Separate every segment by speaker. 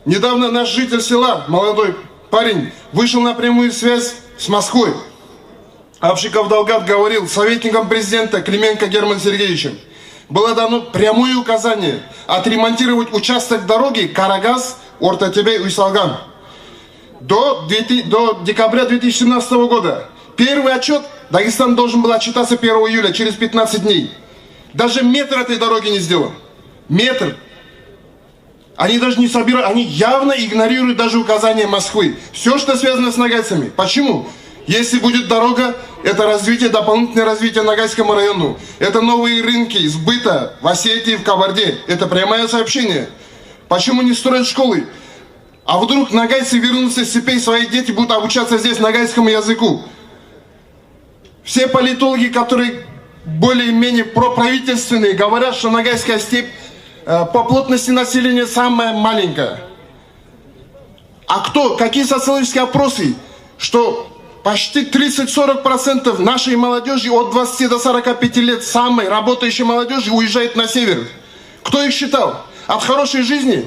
Speaker 1: Недавно наш житель села, молодой парень, вышел на прямую связь с Москвой. Абшиков Далгат говорил советником президента Клименко Германом Сергеевичем. Было дано прямое указание отремонтировать участок дороги Карагаз-Ортотебе-Уйсалган до декабря 2017 года. Первый отчет Дагестан должен был отчитаться 1 июля, через 15 дней. Даже метр этой дороги не сделан. Метр. Они даже не собирают, они явно игнорируют даже указания Москвы. Все, что связано с нагайцами. Почему? Если будет дорога, это развитие, дополнительное развитие Ногайскому району. Это новые рынки сбыта в Осетии, в Кабарде. Это прямое сообщение. Почему не строят школы? А вдруг нагайцы вернутся с степей, свои дети будут обучаться здесь ногайскому языку? Все политологи, которые более-менее проправительственные, говорят, что Ногайская степь по плотности населения самая маленькая. А какие социологические опросы, что почти 30-40% нашей молодежи от 20 до 45 лет, самой работающей молодежи, уезжает на север? Кто их считал? От хорошей жизни?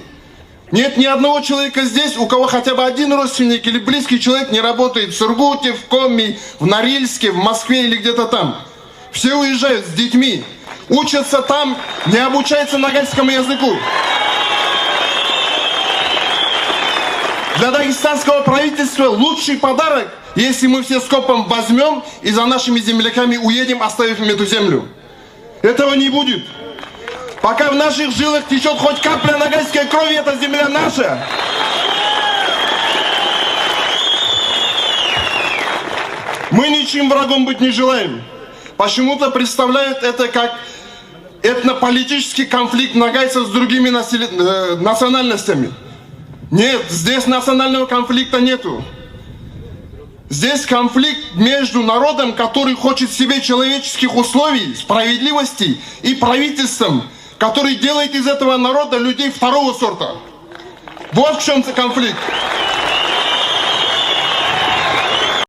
Speaker 1: Нет ни одного человека здесь, у кого хотя бы один родственник или близкий человек не работает в Сургуте, в Коми, в Норильске, в Москве или где-то там. Все уезжают с детьми, учатся там, не обучаются ногайскому языку. Для дагестанского правительства лучший подарок, если мы все скопом возьмем и за нашими земляками уедем, оставив им эту землю. Этого не будет. Пока в наших жилах течет хоть капля ногайской крови, эта земля наша. Мы ничьим врагом быть не желаем. Почему-то представляют это как этнополитический конфликт ногайцев с другими национальностями. Нет, здесь национального конфликта нету. Здесь конфликт между народом, который хочет себе человеческих условий, справедливости, и правительством, который делает из этого народа людей второго сорта. Вот в чем конфликт.